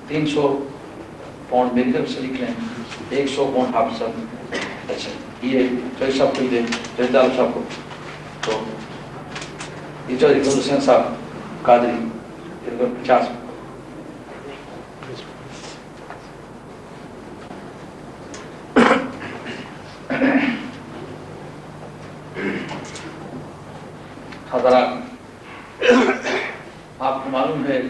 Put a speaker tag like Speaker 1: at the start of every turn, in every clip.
Speaker 1: 300 pound میری طرف سے لکھ لیں, 100 پاؤنڈ آپ سب. اچھا یہ چودھری صاحب کو ہی دیں, جردار صاحب کو. تو یہ چودھری فضل حسین صاحب قادری 50. حضرات آپ کو معلوم ہے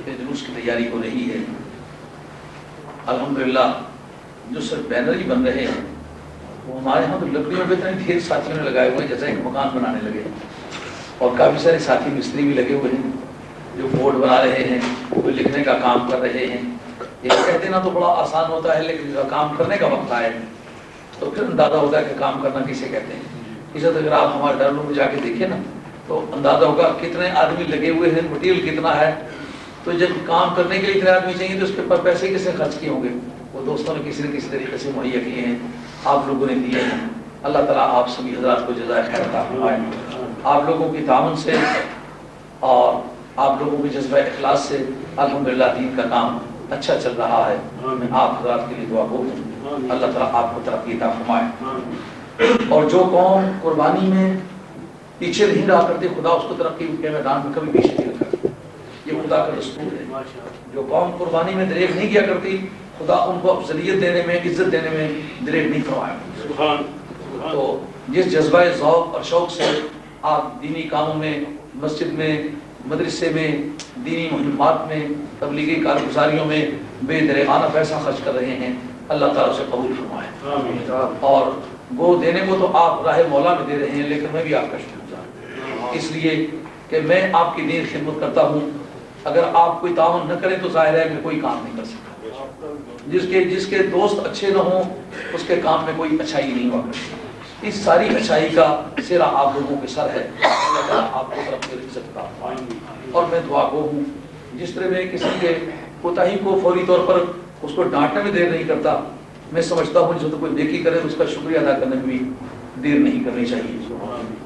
Speaker 1: کہ جلوس کی تیاری ہو رہی ہے. الحمدللہ جو صرف بینر ہی بن رہے ہیں وہ ہمارے یہاں تو لکڑیوں پہ اتنے ڈھیر ساتھیوں نے لگائے ہوئے ہیں جیسے ایک مکان بنانے لگے, اور کافی سارے ساتھی مستری بھی لگے ہوئے ہیں جو بورڈ بنا رہے ہیں, کوئی لکھنے کا کام کر رہے ہیں. یہ کہہ دینا تو بڑا آسان ہوتا ہے, لیکن جب کام کرنے کا وقت آئے تو پھر اندازہ ہوتا ہے کہ کام کرنا کسے کہتے ہیں. اس طرح اگر آپ ہمارے ڈرلوں میں جا کے دیکھیں نا تو اندازہ ہوگا کتنے آدمی لگے ہوئے ہیں, مٹیریل کتنا ہے. تو جب کام کرنے کے لیے اتنے آدمی چاہیے تو اس کے اوپر پیسے کیسے خرچ کیے ہوں گے؟ وہ دوستوں نے کسی نہ کسی طریقے سے مہیا کیے ہیں, آپ لوگوں نے دیے ہیں. اللہ تعالیٰ آپ سبھی حضرات کو جزائے خیر عطا فرمائے. آپ لوگوں کی تعاون سے اور آپ لوگوں کے جذبہ اخلاص سے الحمدللہ دین کا کام اچھا چل رہا ہے. میں آپ حضرات کے لیے دعا گو ہوں, اللہ تعالیٰ آپ کو ترقی عطا فرمائے. اور جو قوم قربانی میں پیچھے نہیں رہا کرتی, خدا اس کو ترقی کے میدان میں کبھی پیچھے نہیں رکھا. یہ خدا کا دستور ہے. جو قوم قربانی میں دریغ نہیں کیا کرتی, خدا ان کو افضلیت دینے میں, عزت دینے میں دریغ نہیں فرمائے. تو جس جذبہ ذوق اور شوق سے آپ دینی کاموں میں, مسجد میں, مدرسے میں, دینی مہمات میں, تبلیغی کارگزاریوں میں بے دریغانہ پیسہ خرچ کر رہے ہیں, اللہ تعالیٰ سے قبول فرمائے. اور وہ دینے کو تو آپ راہ مولا میں دے رہے ہیں, لیکن میں بھی آپ کا شکر گزار ہوں, اس لیے کہ میں آپ کی دین خدمت کرتا ہوں. اگر آپ کوئی تعاون نہ کریں تو ظاہر ہے کہ کوئی کام نہیں کر سکتا. جس کے دوست اچھے نہ ہوں اس کے کام میں کوئی اچھائی نہیں ہوا کرتی. اس ساری اچھائی کا سرا آپ لوگوں کے سر ہے. اللہ تعالیٰ آپ کو طرف سے عزت کا فرمائے. اور میں دعا گو ہوں, جس طرح میں کسی کے کوتاہی کو فوری طور پر اس کو ڈانٹنے میں دیر نہیں کرتا, میں سمجھتا ہوں جو تو کوئی نیکی کرے اس کا شکریہ ادا کرنے میں بھی دیر نہیں کرنی چاہیے.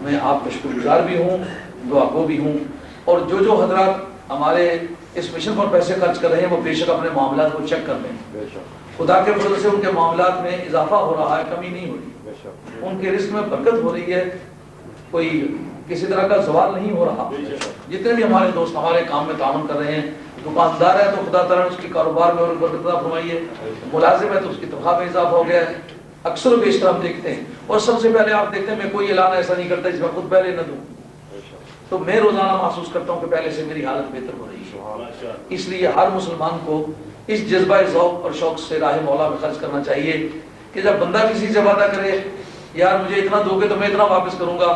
Speaker 1: میں آپ کا شکر گزار بھی ہوں, دعا گو بھی ہوں. اور جو حضرات ہمارے اس مشن پر پیسے خرچ کر رہے ہیں وہ بے شک اپنے معاملات کو چیک کر لیں. خدا کے فضل سے ان کے معاملات میں اضافہ ہو رہا ہے, کمی نہیں ہو رہی. ان کے رزق میں برکت ہو رہی ہے, کوئی کسی طرح کا زوال نہیں ہو رہا. جتنے بھی ہمارے دوست ہمارے کام میں تعاون کر رہے ہیں, دکاندار ہے تو خدا تعالیٰ نے اس کے کاروبار میں اور برکت عطا فرمائی ہے, ملازم ہے تو اس کی تنخواہ میں اضافہ ہو گیا ہے. اکثر و بیشتر ہم دیکھتے ہیں. اور سب سے پہلے آپ دیکھتے ہیں میں کوئی اعلان ایسا نہیں کرتا جس میں خود پہلے نہ دوں, تو میں روزانہ محسوس کرتا ہوں کہ پہلے سے میری حالت بہتر ہو رہی ہے. اس لیے ہر مسلمان کو اس جذبہ ذوق اور شوق سے راہ مولا میں خرچ کرنا چاہیے کہ جب بندہ کسی سے وعدہ کرے یار مجھے اتنا دو گے تو میں اتنا واپس کروں گا,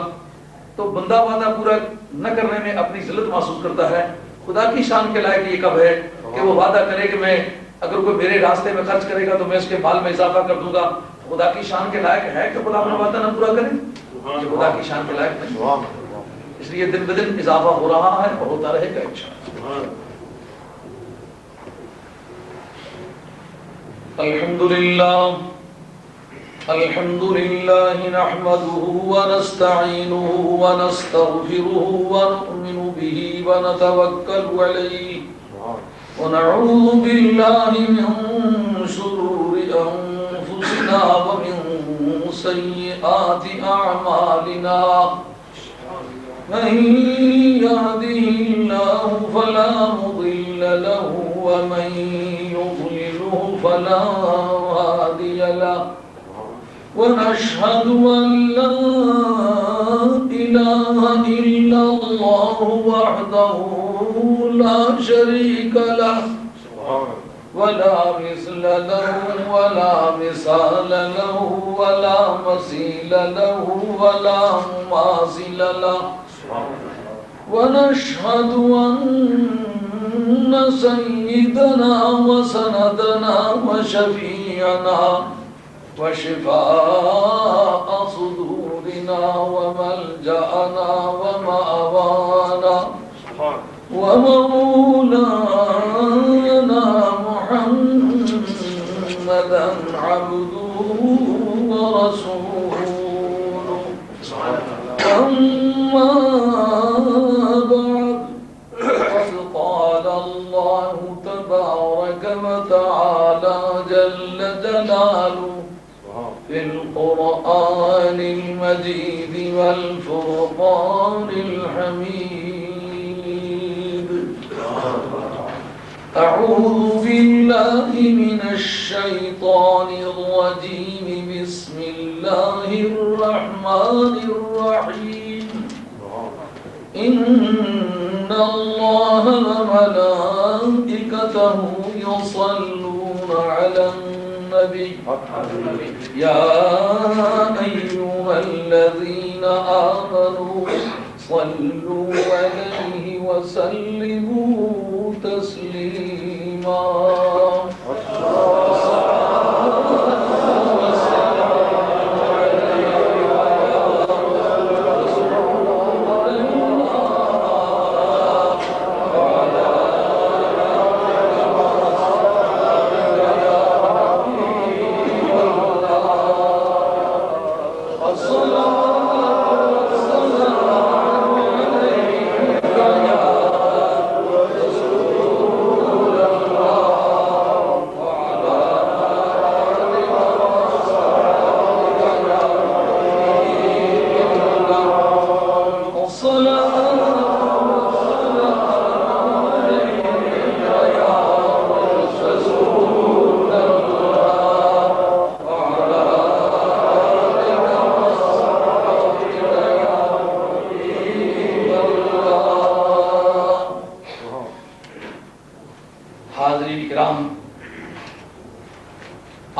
Speaker 1: تو بندہ وعدہ پورا نہ کرنے میں اپنی ذلت محسوس کرتا ہے. خدا کی شان کے لائق یہ کب ہے کہ وہ وعدہ کرے کہ میں اگر کوئی میرے راستے میں خرچ کرے گا تو میں اس کے مال میں اضافہ کر دوں گا. خدا کی شان کے لائق ہے کہ خدا اپنا وعدہ نہ پورا کرے, یہ خدا کی شان کے لائق نہیں. اس لیے دن بدن اضافہ ہو رہا ہے اور ہوتا رہے گا انشاءاللہ. الحمد لله نحمده ونستعينه ونستغفره ونؤمن به ونتوكل عليه ونعوذ بالله من شرور أنفسنا ومن سيئات أعمالنا. من يهده الله فلا مضل له ومن يضلله فلا هادي له. ونشهد أن لا إله إلا الله وحده لا شريك له ولا مثل له ولا مثال له ولا مثيل له ولا مماثل له. ونشهد أن سيدنا وسندنا وشفيعنا وشفاء صدورنا وملجأنا ومأوانا ومولانا محمدا عبده ورسوله. أما بعد, قد قال الله تبارك تبارك وتعالى جل جلاله في القرآن المجيد والفرقان الحميد. أعوذ بالله من الشيطان الرجيم. بسم الله الرحمن الرحيم. إن الله وملائكته يصلون على النبي يا أيها الذين آمنوا صلوا عليه وسلموا تسليما.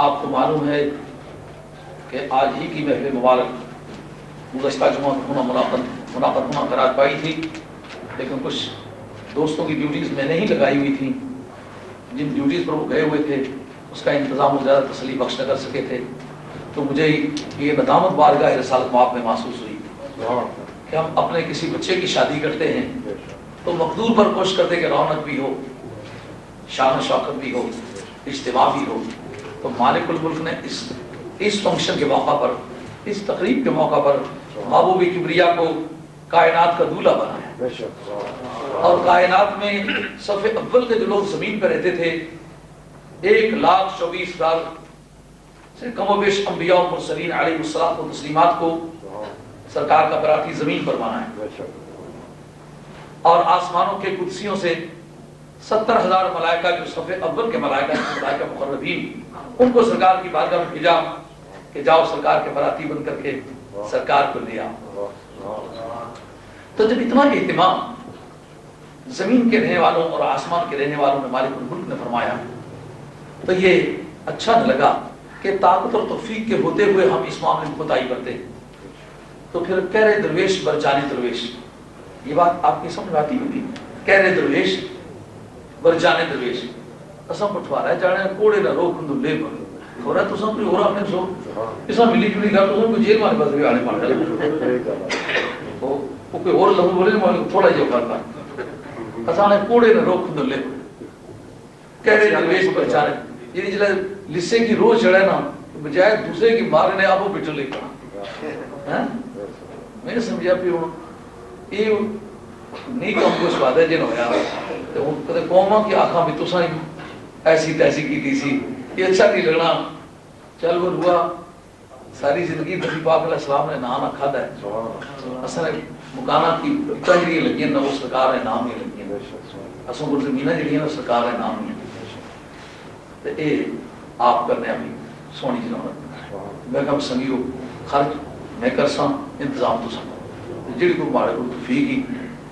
Speaker 1: آپ کو معلوم ہے کہ آج ہی کی محفل مبارک گزشتہ جمعہ منعقد ہونا قرار پائی تھی، لیکن کچھ دوستوں کی ڈیوٹیز میں نہیں لگائی ہوئی تھیں. جن ڈیوٹیز پر وہ گئے ہوئے تھے اس کا انتظام زیادہ تسلی بخش نہ کر سکے تھے، تو مجھے یہ ندامت بارگاہ رسالت مآب میں محسوس ہوئی کہ ہم اپنے کسی بچے کی شادی کرتے ہیں تو مقدور پر کوشش کرتے کہ رونق بھی ہو، شان و شوکت بھی ہو، اجتماع بھی ہو. تو مالک الملک نے اس فنکشن کے موقع پر، اس تقریب کے موقع پر محبوب کبریا کو کائنات کا دولہا بنایا. اور کائنات میں صف اول کے جو لوگ زمین پہ رہتے تھے 1,24,000 سے کم و بیش انبیاء و مرسلین علیہ الصلوۃ و تسلیمات کو سرکار کا براتی زمین پر بنایا. اور آسمانوں کے قدسیوں سے 70,000 ملائکہ جو صف اول کے ملائکہ مقربین، ان کو سرکار کی بارگاہ میں بھیجا کہ جاؤ سرکار کے براتی بن کر کے سرکار کو لے آؤ. تو جب اتنا اہتمام زمین کے رہنے والوں اور آسمان کے رہنے والوں نے مالک الملک نے فرمایا تو یہ اچھا نہ لگا کہ طاقت اور توفیق کے ہوتے ہوئے ہم اس معاملے میں کوتاہی کرتے. تو پھر کہہ رہے درویش بر جانے درویش، یہ بات آپ کی سمجھ آتی ہوگی. کہہ رہے درویش بر جانے درویش اساں پٹھوا رہا ہے جانے کوڑے نہ روک ہندو لے بر ہو رہا تو سب کوئی اور اپنے سو اساں ملی جلی گل تو کوئی جیل والے بس بھی آنے پڑ جائے وہ کوئی اور لفظ بولے تھوڑا جہا فرق ہے. اساں نے کوڑے نہ روک ہندو لے کہہ رہے درویش بر جانے، یہ جلے لسے کی روز چڑھے نا بجائے دوسرے کی مارنے آپ بٹھل لے پڑا. میں نے سمجھا پہ ہوں یہ نہیں کام کو سواد ہے جن ہویا تو کدے قوما کی آنکھاں بھی تساں ایسی تیسی کی تھی سی یہ اچھا نہیں لگنا. چل وہ ہوا ساری زندگی نبی پاک علیہ السلام نے نام رکھا ہے، اصل مکانات کی تجری لگی نہ وہ سرکار ہے نام ہی لگی اصل کو زمینہ جڑی ہے سرکار ہے نام ہی. تو اے آپ کرنے ابھی سونی جناب میں کم سنگیو خرچ میں کر سا انتظام تو سا جڑی کو مارے کو توفیق کی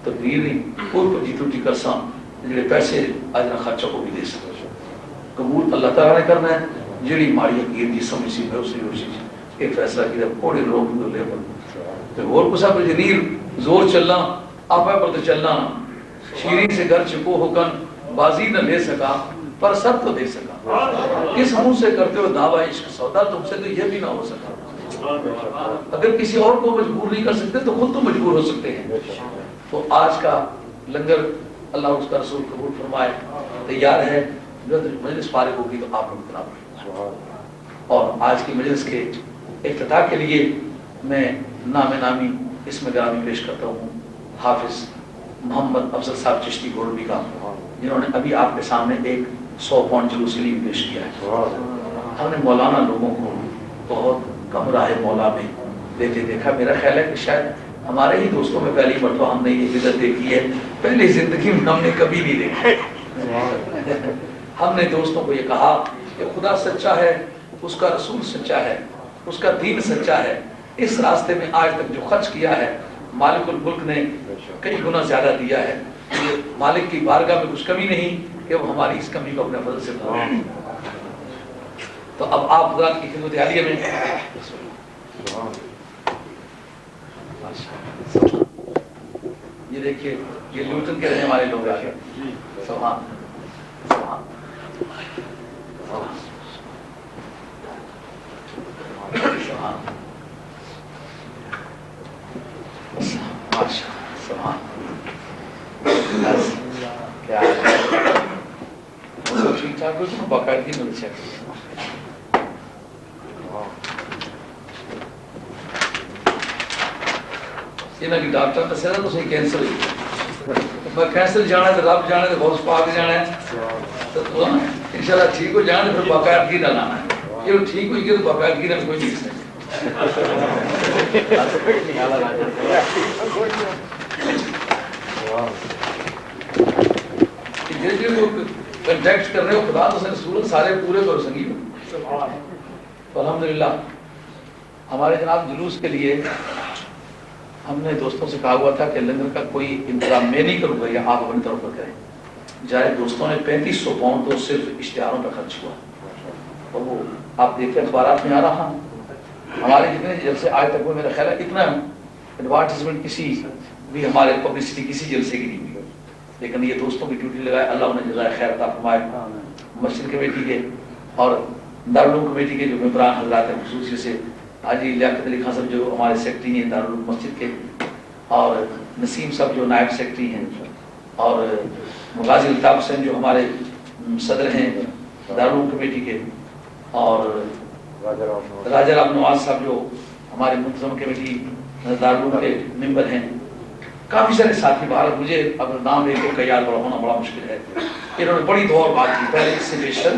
Speaker 1: تقریر نہیں کوئی پجی ٹوٹی کر سا جڑے پیسے اجر خرچہ کو بھی دے سکتا قبول اللہ تعالیٰ نے کرنا ہے. جڑی ماڑی حقیر کی سمجھ سی میں اسی روشی ایک فیصلہ کیا کوڑے روک دو لے پر تو اور کسا پر جنیر زور چلنا آپا پر تو چلنا شیرین سے گھر چکو ہوکن بازی نہ لے سکا پر سب تو دے سکا. کس منہ سے کرتے ہو دعویٰ عشق سودا تم سے تو یہ بھی نہ ہو سکا. اگر کسی اور کو مجبور نہیں کر سکتے تو خود تو مجبور ہو سکتے ہیں. تو آج کا لنگر اللہ اس کا رسول قبول فرمائے تیار ہے. مجلس فارغ ہوگی تو آپ لوگ بنا. اور آج کی مجلس کے افتتاح کے لیے میں نام نامی اسم گرامی پیش کرتا ہوں حافظ محمد افضل صاحب چشتی گولڈی کا، جنہوں نے ابھی آپ کے سامنے ایک 100 پاؤنڈ جلوس کے لیے پیش کیا ہے. ہم نے مولانا لوگوں کو بہت کم راہ مولا میں دیتے دیکھا. میرا خیال ہے کہ شاید ہمارے ہی دوستوں میں پہلی مرتبہ ہم نے یہ بدعت دیکھی ہے, پہلی زندگی میں ہم نے کبھی نہیں دیکھی. ہم نے دوستوں کو یہ کہا کہ خدا سچا ہے, اس کا رسول سچا ہے, اس کا دین سچا ہے. اس راستے میں آج تک جو خرچ کیا ہے مالک الملک نے کئی گنا زیادہ دیا ہے. مالک کی بارگاہ میں کچھ کمی نہیں کہ وہ ہماری اس کمی کو اپنے فضل سے پورا. تو اب آپ حضرات کی خدمت عالیہ میں یہ دیکھیے, یہ لوٹن کے رہنے والے لوگ آ گئے. سبحان سبحان سبحان ماشاء سبحان. کیا ٹھیک ٹھاک ہو تو باقاعدگی مل چیک. یہ نہ کہ ڈاکٹر نے سر تو صحیح کینسر ہوئی, کینسر جانا ہے تو رب جانا ہے تو بہت پاک جانا ہے, تو انشاءاللہ ٹھیک ہو جانا پھر باقاعدگی نہ لانا ہے. یہ ٹھیک ہوئی گی تو باقاعدگی نہ کوئی چیز نہیں. کنٹیکٹ کر رہے ہو خدا تو رسول سارے پورے کرو سنگی. الحمدللہ ہمارے جناب جلوس کے لیے ہم نے دوستوں سے کہا ہوا تھا کہ لنگر کا کوئی انتظام میں نہیں کروں گا یا آپ اپنی طرف پر کریں. جائے دوستوں نے 3500 پاؤنڈ تو صرف اشتہاروں پہ خرچ ہوا, اور وہ آپ دیکھتے اخبارات میں آ رہا. ہمارے جتنے جلسے آج تک وہ میرا خیال ہے اتنا ایڈورٹیزمنٹ کسی بھی ہمارے پبلسٹی کسی جلسے کی نہیں ہوئی, لیکن یہ دوستوں کی ڈیوٹی لگائے. اللہ انہیں جزائے خیر عطا فرمائے. مسجد کمیٹی کے اور دارالعلوم کمیٹی کے جو ممبران حضرات ہیں, خصوصی سے حاجی لیاقت علی خان صاحب جو ہمارے سیکرٹری ہیں دارالعلوم مسجد کے, اور نسیم صاحب جو نائب سیکرٹری ہیں, اور غازی الطاف حسین جو ہمارے صدر ہیں دارالعلوم کمیٹی کے, اور راجہ رام نواز صاحب جو ہمارے منتظم کمیٹی دارالعلوم کے ممبر ہیں. کافی سارے ساتھی باہر, مجھے اگر نام ایک کا یاد ہونا بڑا مشکل ہے. انہوں نے بڑی دور بات کی. پہلے اس سے بیشتر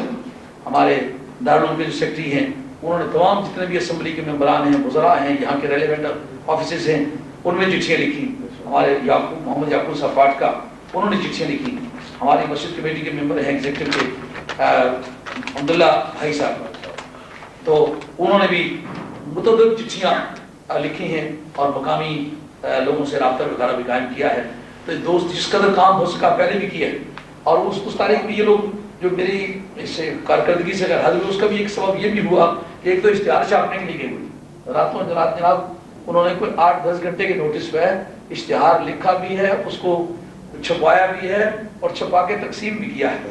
Speaker 1: ہمارے دارالعلوم کے جو سیکرٹری ہیں انہوں نے تمام جتنے بھی اسمبلی کے ممبران ہیں, وزراء ہیں, یہاں کے ریلیونٹ آفیسز ہیں, ان میں چٹھیاں لکھی. ہمارے محمد یعقوب صاحب فاٹکا انہوں نے چٹھیاں لکھی. ہماری مسجد کمیٹی کے ممبر ہیں ایگزیکٹو کے عبداللہ بھائی صاحب, تو انہوں نے بھی متعدد چٹھیاں لکھی ہیں اور مقامی لوگوں سے رابطہ وغیرہ بھی قائم کیا ہے. تو دوست جس قدر کام ہو سکا پہلے بھی کیا ہے, اور اس تاریخ میں یہ لوگ جو میری اس کارکردگی سے اگر حل ہوئی, اس کا بھی ایک سبب یہ بھی ہوا کہ ایک تو اشتہار چھاپنے کے لیے گئی ہوئی راتوں جناب انہوں نے کوئی 8-10 گھنٹے کے نوٹس پہ اشتہار لکھا بھی ہے, اس کو چھپایا بھی ہے اور چھپا کے تقسیم بھی کیا ہے,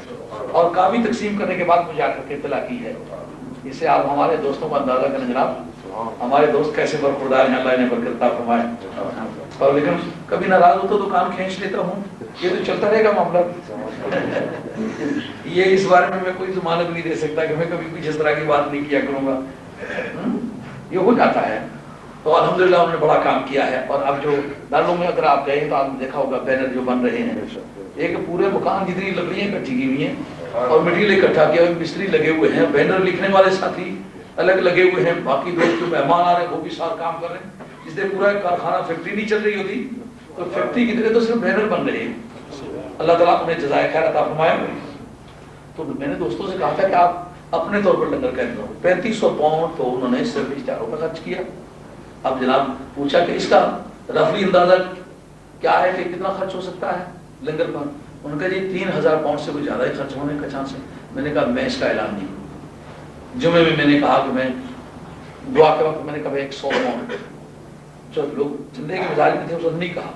Speaker 1: اور کافی تقسیم کرنے کے بعد مجھے آ کر کے اطلاع کی ہے. اس سے آپ ہمارے دوستوں کا اندازہ کریں جناب, ہمارے دوست کیسے برخوردار ہیں, اللہ انہیں برکت عطا فرمائے. اور لیکن کبھی ناراض ہوتا تو کام کھینچ لیتا ہوں, یہ تو چلتا رہے گا معاملہ. یہ اس بارے میں کوئی ضمانت نہیں دے سکتا کہ میں کبھی کچھ اس طرح کی بات نہیں کیا کروں گا, یہ ہو جاتا ہے. تو الحمدللہ انہوں نے بڑا کام کیا ہے. اور اب جو دارالعلوم میں اگر آپ گئے تو آپ نے دیکھا ہوگا بینر جو بن رہے ہیں, ایک پورے مکان جتنی لکڑیاں اکٹھی کی ہوئی ہیں اور مٹیریل اکٹھا کیا ہوئے, مستری لگے ہوئے ہیں, بینر لکھنے والے ساتھی الگ لگے ہوئے ہیں, باقی دوست جو مہمان آ رہے ہیں وہ بھی سارا کام کر رہے ہیں. جس دن پورا کارخانہ فیکٹری نہیں چل رہی ہوتی تو فیکٹری کی طرح تو صرف بینر بن رہے ہیں. اللہ تعالیٰ انہیں جزائے خیر عطا فرمائے. تو میں نے دوستوں سے کہا تھا کہ آپ اپنے طور پر لنگر کا انتظام. 3500 پاؤنڈ تو انہوں نے صرف اشتہاروں پر خرچ کیا. اب جناب پوچھا کہ اس کا رفلی اندازہ کیا ہے کہ کتنا خرچ ہو سکتا ہے لنگر پر. ان کا جی 3000 پاؤنڈ سے کوئی زیادہ ہی خرچ ہونے کا چانس ہے. میں نے کہا میں اس کا اعلان نہیں. جمعے میں نے کہا کہ میں دعا کے وقت میں نے کہا 100 پاؤنڈ, جو لوگ زندگی کے مزاج میں تھے اس نے نہیں کہا.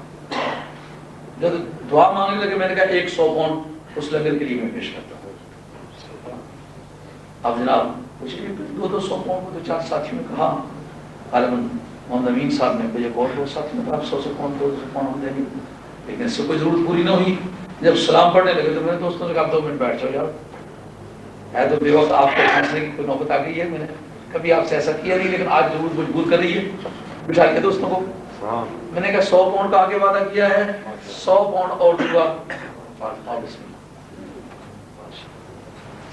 Speaker 1: جب دعا مانگنے لگے میں نے کہا 100 پاؤنڈ اس لنگر کے لیے میں پیش کرتا ہوں. اب جناب کچھ 200 پاؤنڈ کو 4 ساتھیوں نے کہا, غالباً محمد امین صاحب نے کوئی ایک اور 2 ساتھی نے کہا 100 پاؤنڈ 200 پاؤنڈ ہم دیں گے, لیکن اس سے کوئی ضرورت پوری نہ ہوئی. جب سلام پڑھنے لگے تو میں نے دوستوں سے کہا 2 منٹ بیٹھ جاؤ یار, ہے تو بے وقت آپ کو پہنچنے کی کوئی نوبت آ گئی ہے. میں نے کبھی آپ سے ایسا کیا نہیں, لیکن آج ضرور مجبور کر رہی ہے. بٹھا لیا دوستوں کو. میں نے کہا 100 پاؤنڈ کا آگے وعدہ کیا ہے, 100 پاؤنڈ اور دوں گا.